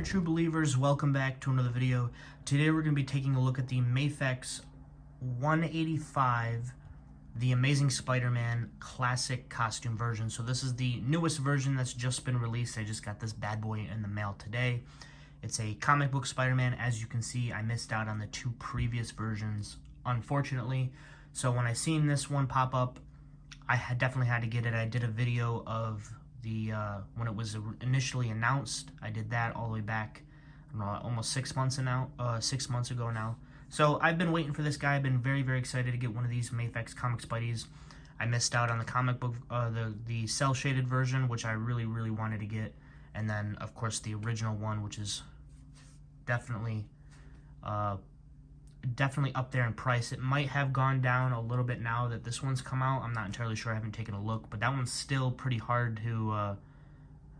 true believers, welcome back to another video. Today we're going to be taking a look at the Mafex 185, the Amazing Spider-Man Classic Costume version. So this is the newest version that's just been released. I just got this bad boy in the mail today. It's a comic book Spider-Man. As you can see, I missed out on the two previous versions, unfortunately. So when I seen this one pop up, I definitely had to get it. I did a video of the when it was initially announced. I did that all the way back, I don't know, almost 6 months ago now. So I've been waiting for this guy. I've been very, very excited to get one of these Mafex comic Spideys. I missed out on the comic book, the cell shaded version, which I really, really wanted to get, and then of course the original one, which is definitely up there in price. It might have gone down a little bit now that this one's come out. I'm not entirely sure. I haven't taken a look, but that one's still pretty hard to,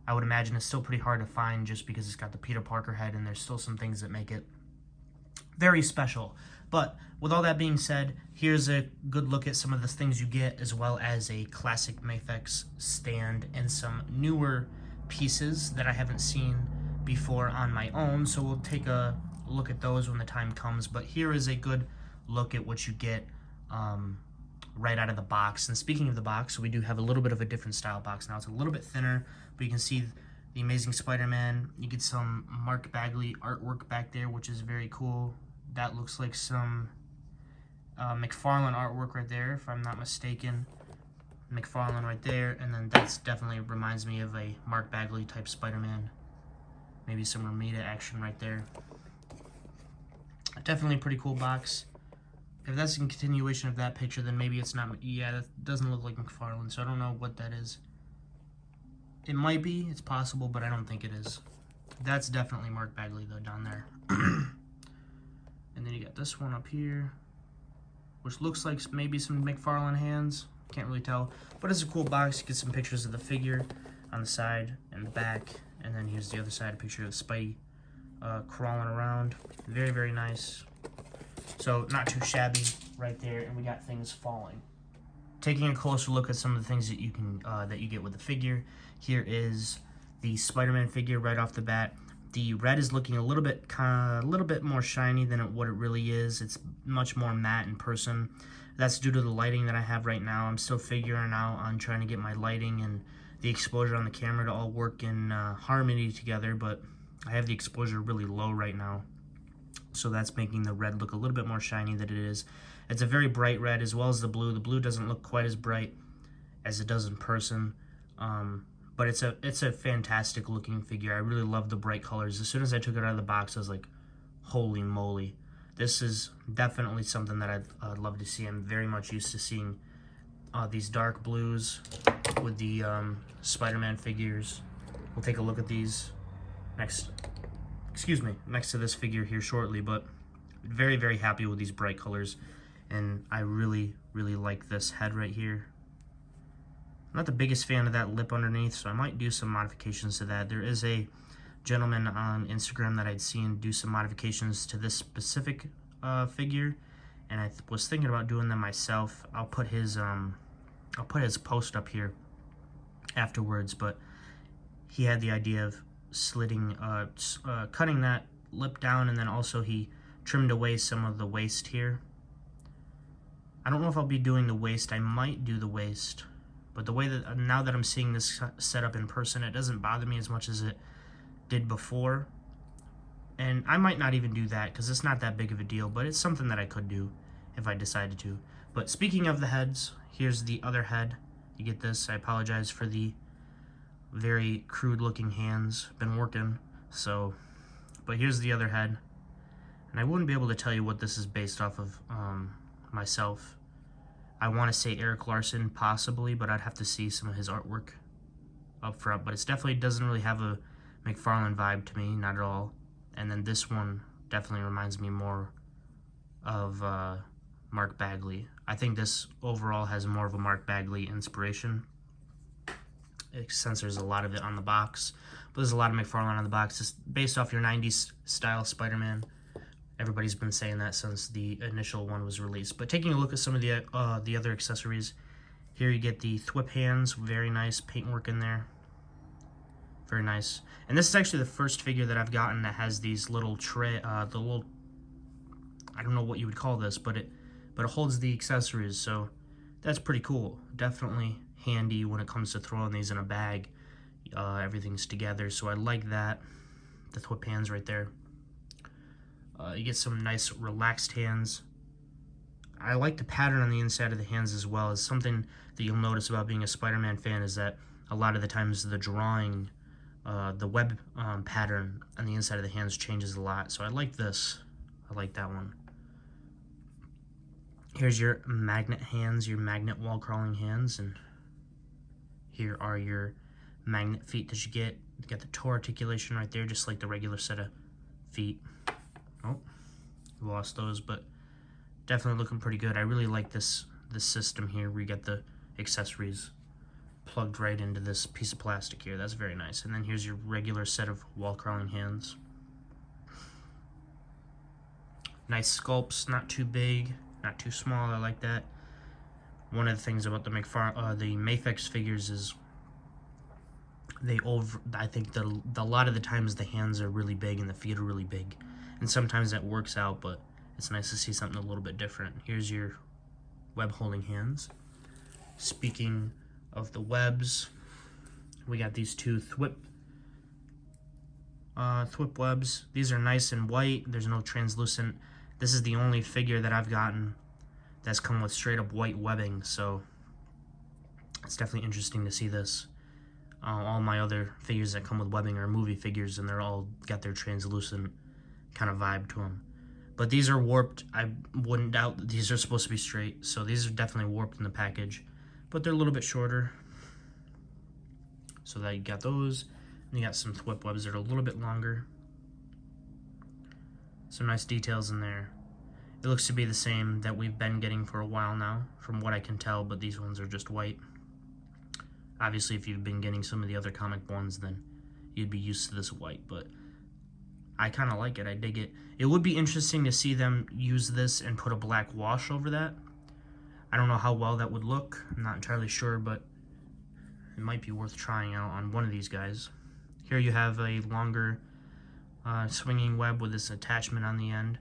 I would imagine it's still pretty hard to find just because it's got the Peter Parker head and there's still some things that make it very special. But with all that being said, here's a good look at some of the things you get, as well as a classic Mafex stand and some newer pieces that I haven't seen before on my own. So we'll take a look at those when the time comes, but here is a good look at what you get right out of the box. And speaking of the box, we do have a little bit of a different style box now. It's a little bit thinner, but you can see the Amazing Spider-Man. You get some Mark Bagley artwork back there, which is very cool. That looks like some McFarlane artwork right there, if I'm not mistaken. McFarlane right there, and then that's definitely reminds me of a Mark Bagley type Spider-Man. Maybe some Ramita action right there. Definitely a pretty cool box. If that's a continuation of that picture, then maybe it's not. Yeah, that doesn't look like McFarlane, so I don't know what that is. It might be, it's possible, but I don't think it is. That's definitely Mark Bagley, though, down there. And then you got this one up here, which looks like maybe some McFarlane hands. Can't really tell, but it's a cool box. You get some pictures of the figure on the side and the back, and then here's the other side, a picture of Spidey crawling around. Very, very nice. So not too shabby right there, and we got things falling. Taking a closer look at some of the things that you can that you get with the figure. Here is the Spider-Man figure right off the bat. The red is looking a little bit more shiny than what it really is. It's much more matte in person. That's due to the lighting that I have right now. I'm still figuring out on trying to get my lighting and the exposure on the camera to all work in harmony together, but I have the exposure really low right now, so that's making the red look a little bit more shiny than it is. It's a very bright red, as well as the blue. The blue doesn't look quite as bright as it does in person, but it's a fantastic looking figure. I really love the bright colors. As soon as I took it out of the box, I was like, holy moly. This is definitely something that I'd love to see. I'm very much used to seeing these dark blues with the Spider-Man figures. We'll take a look at these next to this figure here shortly, but very, very happy with these bright colors, and I really, really like this head right here. I'm not the biggest fan of that lip underneath, so I might do some modifications to that. There is a gentleman on Instagram that I'd seen do some modifications to this specific figure, and I was thinking about doing them myself. I'll put his post up here afterwards, but he had the idea of slitting, cutting that lip down, and then also he trimmed away some of the waist here. I don't know if I'll be doing the waist. I might do the waist, but the way that now that I'm seeing this set up in person, it doesn't bother me as much as it did before, and I might not even do that because it's not that big of a deal, but it's something that I could do if I decided to. But speaking of the heads, here's the other head. You get this. I apologize for the very crude looking hands. Been working, so, but here's the other head, and I wouldn't be able to tell you what this is based off of myself. I want to say Eric Larson possibly, but I'd have to see some of his artwork up front, but it definitely doesn't really have a McFarlane vibe to me, not at all. And then this one definitely reminds me more of Mark Bagley. I think this overall has more of a Mark Bagley inspiration, since there's a lot of it on the box, but there's a lot of McFarlane on the box. It's based off your 90s style Spider-Man. Everybody's been saying that since the initial one was released. But taking a look at some of the other accessories, here you get the thwip hands, very nice paintwork in there. Very nice. And this is actually the first figure that I've gotten that has these little tray, the little, I don't know what you would call this, but it holds the accessories, so that's pretty cool. Definitely handy when it comes to throwing these in a bag. Everything's together, so I like that. The whip hands right there. You get some nice relaxed hands. I like the pattern on the inside of the hands as well. It's something that you'll notice about being a Spider-Man fan is that a lot of the times the drawing, the web pattern on the inside of the hands changes a lot. So I like this. I like that one. Here's your magnet hands, your magnet wall crawling hands, and here are your magnet feet that you get. You got the toe articulation right there, just like the regular set of feet. Oh, lost those, but definitely looking pretty good. I really like this system here where you get the accessories plugged right into this piece of plastic here. That's very nice. And then here's your regular set of wall crawling hands. Nice sculpts, not too big, not too small. I like that. One of the things about the Mafex figures is I think a lot of the times the hands are really big and the feet are really big, and sometimes that works out, but it's nice to see something a little bit different. Here's your web holding hands. Speaking of the webs, we got these two thwip webs. These are nice and white. There's no translucent. This is the only figure that I've gotten that's come with straight up white webbing, so it's definitely interesting to see this. All my other figures that come with webbing are movie figures, and they're all got their translucent kind of vibe to them. But these are warped. I wouldn't doubt that these are supposed to be straight, so these are definitely warped in the package. But they're a little bit shorter. So that you got those, and you got some thwip webs that are a little bit longer. Some nice details in there. It looks to be the same that we've been getting for a while now, from what I can tell, but these ones are just white. Obviously, if you've been getting some of the other comic ones, then you'd be used to this white, but I kind of like it. I dig it. It would be interesting to see them use this and put a black wash over that. I don't know how well that would look. I'm not entirely sure, but it might be worth trying out on one of these guys. Here you have a longer swinging web with this attachment on the end.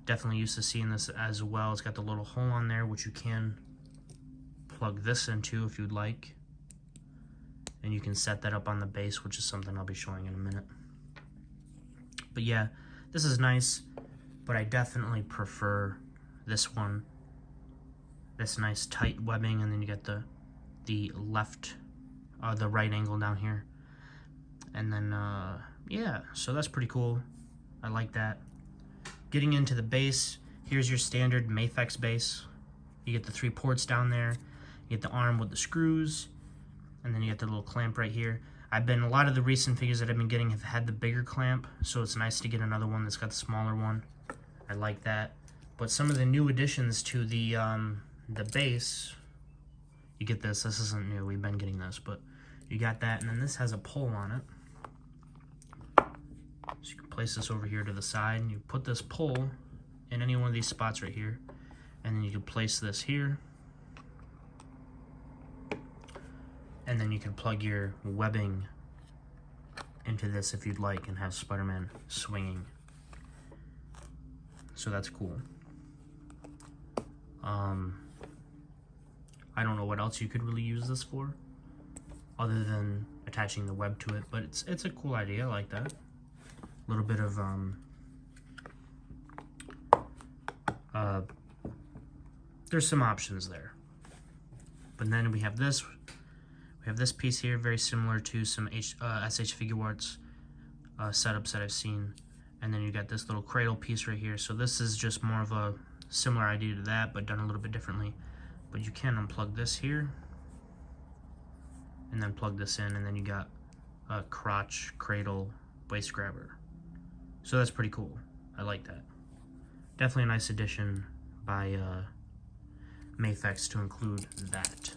Definitely used to seeing this as well. It's got the little hole on there, which you can plug this into if you'd like. And you can set that up on the base, which is something I'll be showing in a minute. But yeah, this is nice, but I definitely prefer this one. This nice tight webbing, and then you get the right angle down here. And then, yeah, so that's pretty cool. I like that. Getting into the base, here's your standard Mafex base. You get the 3 ports down there. You get the arm with the screws. And then you get the little clamp right here. A lot of the recent figures that I've been getting have had the bigger clamp, so it's nice to get another one that's got the smaller one. I like that. But some of the new additions to the base, you get this. This isn't new. We've been getting this, but you got that, and then this has a pole on it. So you can place this over here to the side, and you put this pole in any one of these spots right here, and then you can place this here. And then you can plug your webbing into this if you'd like and have Spider-Man swinging. So that's cool. I don't know what else you could really use this for other than attaching the web to it, but it's a cool idea. I like that. A little bit of there's some options there. But then we have this. We have this piece here, very similar to some SH Figure Arts setups that I've seen. And then you got this little cradle piece right here. So this is just more of a similar idea to that, but done a little bit differently. But you can unplug this here, and then plug this in, and then you got a crotch, cradle, waist grabber. So that's pretty cool. I like that. Definitely a nice addition by Mafex to include that.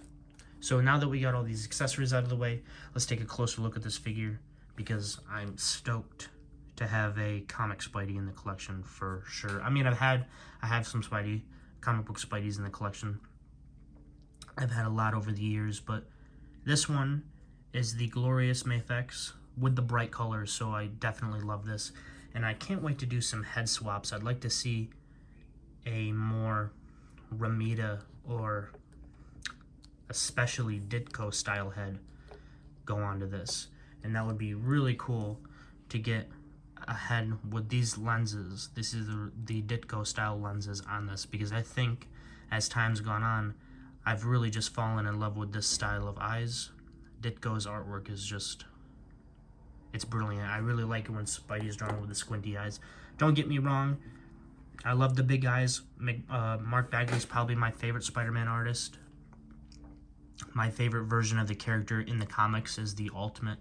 So now that we got all these accessories out of the way, let's take a closer look at this figure, because I'm stoked to have a comic Spidey in the collection for sure. I mean, I have some comic book Spideys in the collection. I've had a lot over the years, but this one is the glorious Mafex with the bright colors, so I definitely love this. And I can't wait to do some head swaps. I'd like to see a more Ramita or especially Ditko style head go onto this. And that would be really cool to get a head with these lenses. This is the Ditko style lenses on this, because I think as time's gone on, I've really just fallen in love with this style of eyes. Ditko's artwork is just, it's brilliant. I really like it when Spidey's drawn with the squinty eyes. Don't get me wrong, I love the big eyes. Mark Bagley's probably my favorite Spider-Man artist. My favorite version of the character in the comics is the Ultimate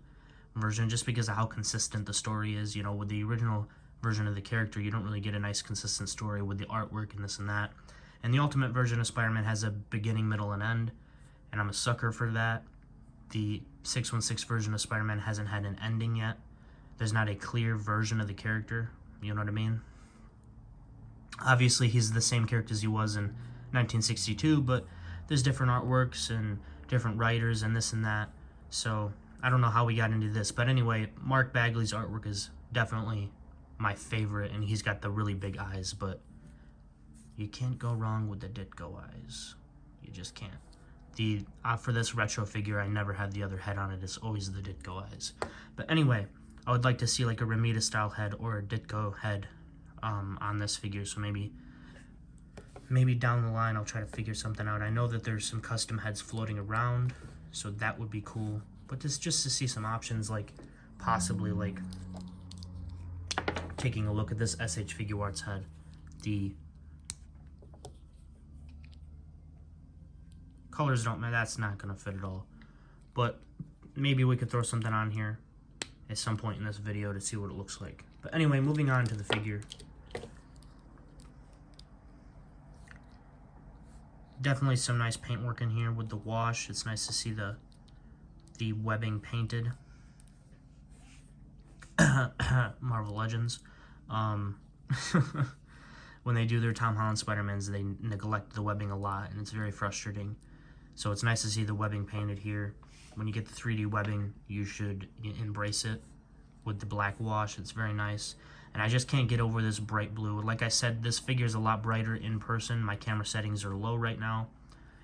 version, just because of how consistent the story is. You know, with the original version of the character, you don't really get a nice consistent story with the artwork and this and that. And the Ultimate version of Spider-Man has a beginning, middle, and end, and I'm a sucker for that. The 616 version of Spider-Man hasn't had an ending yet. There's not a clear version of the character, you know what I mean? Obviously, he's the same character as he was in 1962, but there's different artworks and different writers and this and that. So, I don't know how we got into this. But anyway, Mark Bagley's artwork is definitely my favorite, and he's got the really big eyes, but you can't go wrong with the Ditko eyes. You just can't. For this retro figure, I never had the other head on it. It's always the Ditko eyes. But anyway, I would like to see like a Ramita style head or a Ditko head on this figure. So maybe down the line I'll try to figure something out. I know that there's some custom heads floating around, so that would be cool. But just to see some options, like possibly like taking a look at this SH Figure Arts head. The colors don't matter, that's not gonna fit at all. But maybe we could throw something on here at some point in this video to see what it looks like. But anyway, moving on to the figure. Definitely some nice paintwork in here with the wash. It's nice to see the webbing painted. Marvel Legends. When they do their Tom Holland Spider-Mans, they neglect the webbing a lot, and it's very frustrating. So it's nice to see the webbing painted here. When you get the 3D webbing, you should embrace it with the black wash. It's very nice. And I just can't get over this bright blue. Like I said, this figure is a lot brighter in person. My camera settings are low right now.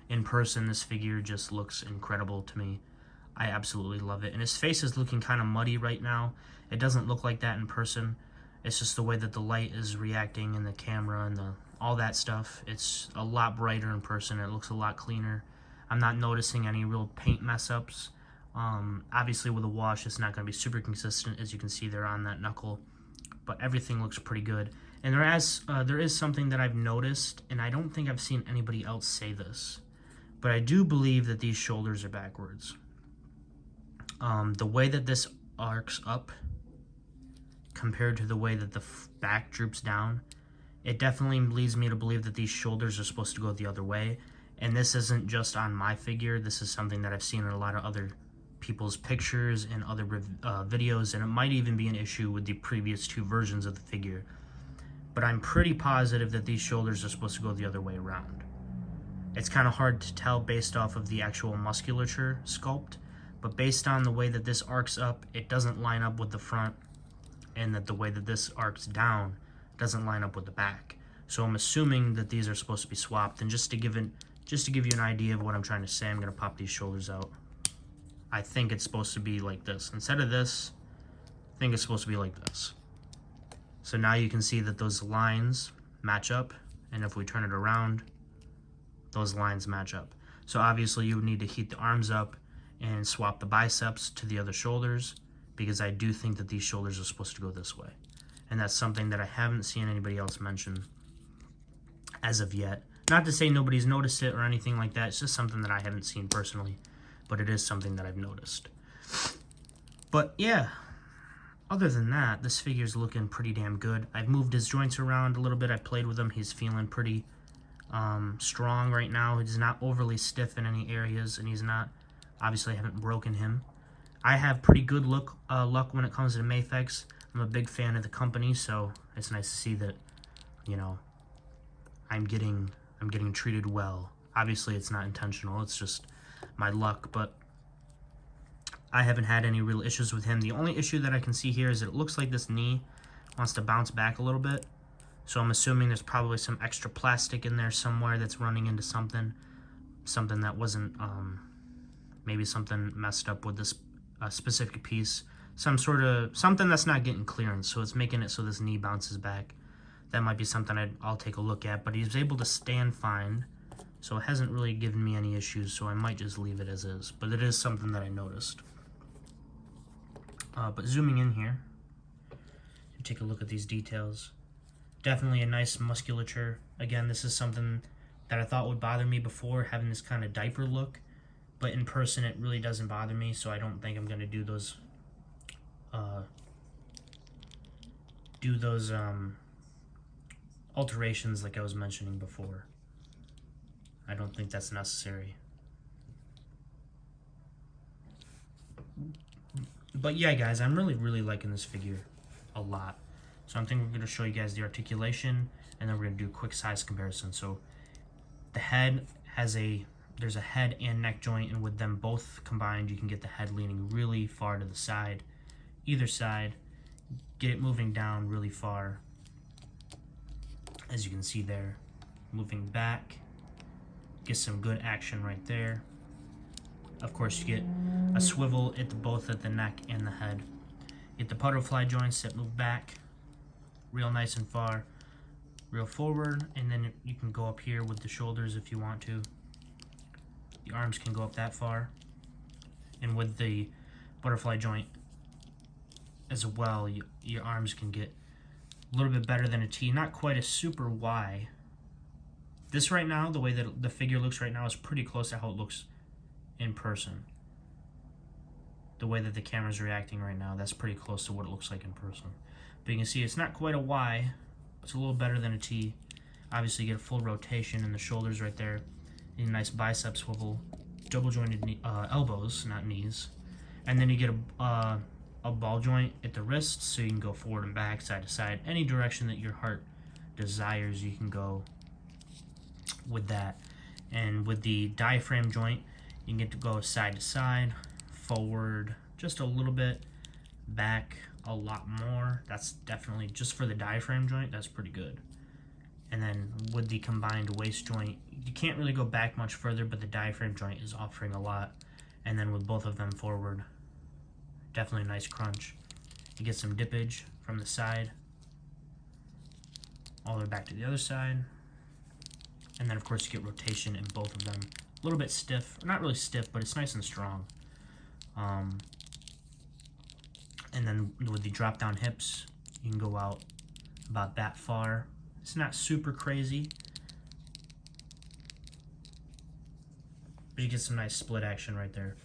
In person, this figure just looks incredible to me. I absolutely love it. And his face is looking kind of muddy right now. It doesn't look like that in person. It's just the way that the light is reacting in the camera and all that stuff. It's a lot brighter in person. It looks a lot cleaner. I'm not noticing any real paint mess-ups. Obviously, with a wash, it's not going to be super consistent, as you can see there on that knuckle. But everything looks pretty good. And there is something that I've noticed, and I don't think I've seen anybody else say this, but I do believe that these shoulders are backwards. The way that this arcs up compared to the way that the back droops down, it definitely leads me to believe that these shoulders are supposed to go the other way. And this isn't just on my figure. This is something that I've seen in a lot of other people's pictures and other videos, and it might even be an issue with the previous two versions of the figure. But I'm pretty positive that these shoulders are supposed to go the other way around. It's kind of hard to tell based off of the actual musculature sculpt, but based on the way that this arcs up, it doesn't line up with the front, and that the way that this arcs down doesn't line up with the back. So I'm assuming that these are supposed to be swapped. And just to give you an idea of what I'm trying to say, I'm going to pop these shoulders out. I think it's supposed to be like this. Instead of this, I think it's supposed to be like this. So now you can see that those lines match up, and if we turn it around, those lines match up. So obviously you would need to heat the arms up and swap the biceps to the other shoulders, because I do think that these shoulders are supposed to go this way. And that's something that I haven't seen anybody else mention as of yet. Not to say nobody's noticed it or anything like that. It's just something that I haven't seen personally, but it is something that I've noticed. But yeah, other than that, this figure's looking pretty damn good. I've moved his joints around a little bit. I played with him. He's feeling pretty strong right now. He's not overly stiff in any areas, and he's not, obviously I haven't broken him. I have pretty good luck when it comes to Mafex. I'm a big fan of the company, so it's nice to see that, you know, I'm getting treated well. Obviously, it's not intentional. It's just my luck, but I haven't had any real issues with him. The only issue that I can see here is it looks like this knee wants to bounce back a little bit. So I'm assuming there's probably some extra plastic in there somewhere that's running into something that wasn't, maybe something messed up with this specific piece. Something that's not getting clearance, so it's making it so this knee bounces back. That might be something I'll take a look at, but he's able to stand fine, so it hasn't really given me any issues, so I might just leave it as is. But it is something that I noticed. But zooming in here, you take a look at these details. Definitely a nice musculature. Again, this is something that I thought would bother me before, having this kind of diaper look. But in person, it really doesn't bother me, so I don't think I'm going to do those alterations like I was mentioning before. I don't think that's necessary. But yeah, guys, I'm really liking this figure a lot. So I'm thinking we're going to show you guys the articulation, and then we're going to do a quick size comparison. So the head has there's a head and neck joint, and with them both combined, you can get the head leaning really far to the side, either side, get it moving down really far, as you can see there, moving back, get some good action right there. Of course, you get a swivel at both at the neck and the head. Get the butterfly joints that move back real nice and far, real forward, and then you can go up here with the shoulders if you want to. The arms can go up that far, and with the butterfly joint as well, your arms can get a little bit better than a T, not quite a super Y. This right now, the way that the figure looks right now, is pretty close to how it looks in person. The way that the camera's reacting right now, that's pretty close to what it looks like in person. But you can see it's not quite a Y, it's a little better than a T. Obviously you get a full rotation in the shoulders right there, and a nice bicep swivel, double jointed elbows, not knees. And then you get a ball joint at the wrists, so you can go forward and back, side to side, any direction that your heart desires you can go with that. And with the diaphragm joint, you can get to go side to side, forward just a little bit, back a lot more. That's definitely, just for the diaphragm joint, that's pretty good. And then with the combined waist joint, you can't really go back much further, but the diaphragm joint is offering a lot. And then with both of them forward, definitely a nice crunch. You get some dippage from the side, all the way back to the other side. And then of course you get rotation in both of them. A little bit stiff, not really stiff, but it's nice and strong. And then with the drop down hips, you can go out about that far. It's not super crazy, but you get some nice split action right there.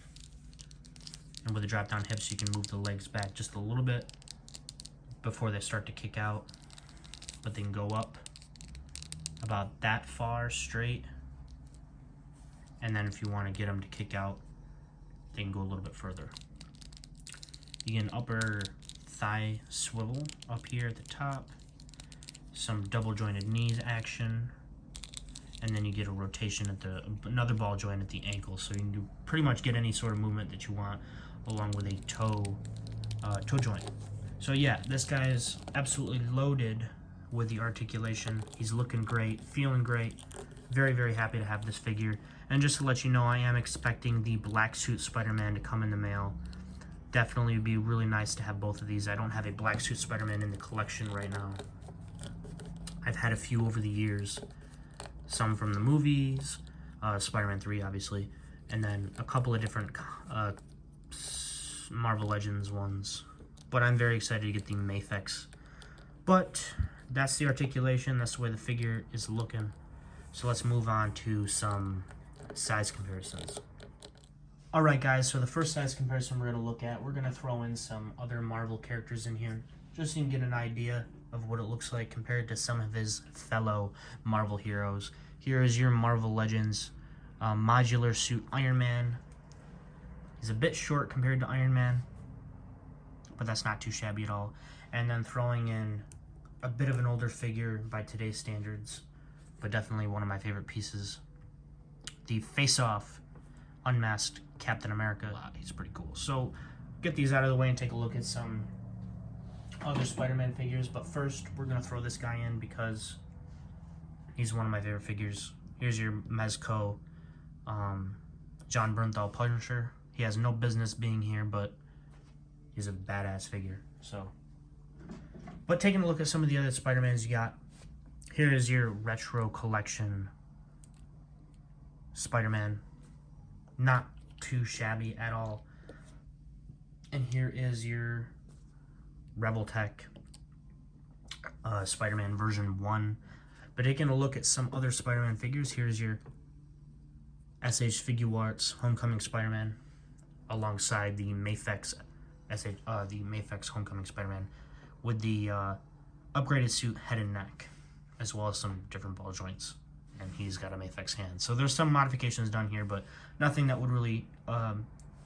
And with the drop down hips, you can move the legs back just a little bit before they start to kick out, but they can go up about that far straight. And then if you want to get them to kick out, they can go a little bit further. You get an upper thigh swivel up here at the top, some double jointed knees action, and then you get a rotation at another ball joint at the ankle, so you can pretty much get any sort of movement that you want, along with a toe joint. So yeah, this guy is absolutely loaded with the articulation. He's looking great, feeling great. Very happy to have this figure. And just to let you know, I am expecting the black suit Spider-Man to come in the mail. Definitely would be really nice to have both of these. I don't have a black suit Spider-Man in the collection right now. I've had a few over the years. Some from the movies, Spider-Man 3 obviously, and then a couple of different Marvel Legends ones. But I'm very excited to get the Mafex. But that's the articulation, that's the way the figure is looking. So let's move on to some size comparisons. Alright guys, so the first size comparison we're going to look at, we're going to throw in some other Marvel characters in here, just so you can get an idea of what it looks like compared to some of his fellow Marvel heroes. Here is your Marvel Legends modular suit Iron Man. He's a bit short compared to Iron Man, but that's not too shabby at all. And then throwing in a bit of an older figure by today's standards, but definitely one of my favorite pieces. The Face Off unmasked Captain America. He's pretty cool. So get these out of the way and take a look at some other Spider-Man figures. But first, we're going to throw this guy in because he's one of my favorite figures. Here's your Mezco John Bernthal Punisher. He has no business being here, but he's a badass figure. So, but taking a look at some of the other Spider-Mans you got, here is your retro collection Spider-Man. Not too shabby at all. And here is your Rebel Tech Spider-Man version 1. But taking a look at some other Spider-Man figures, here's your SH Figuarts Homecoming Spider-Man alongside the Mafex Homecoming Spider-Man with the upgraded suit, head and neck, as well as some different ball joints. And he's got a Mafex hand. So there's some modifications done here, but nothing that would really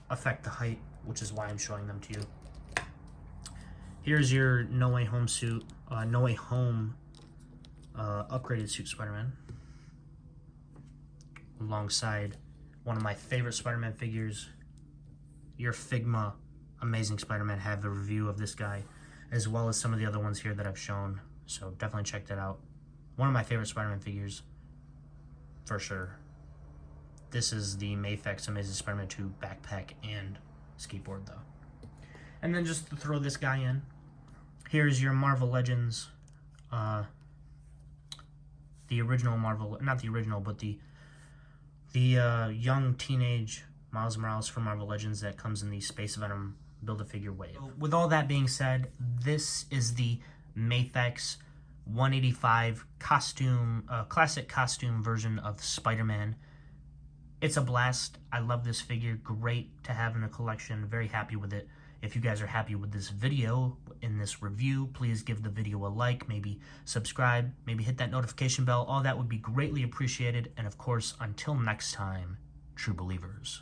affect the height, which is why I'm showing them to you. Here's your No Way Home suit, No Way Home upgraded suit Spider-Man, alongside one of my favorite Spider-Man figures, your Figma Amazing Spider-Man. Have a review of this guy, as well as some of the other ones here that I've shown. So definitely check that out. One of my favorite Spider-Man figures, for sure. This is the Mafex Amazing Spider-Man 2 backpack and skateboard, though. And then just to throw this guy in, here's your Marvel Legends, the original Marvel, not the original, but the young teenage Miles Morales from Marvel Legends that comes in the Space Venom Build-A-Figure wave. With all that being said, this is the Mafex 185 costume, classic costume version of Spider-Man. It's a blast. I love this figure. Great to have in a collection. Very happy with it. If you guys are happy with this video, in this review, please give the video a like, maybe subscribe, maybe hit that notification bell. All that would be greatly appreciated. And of course, until next time, true believers.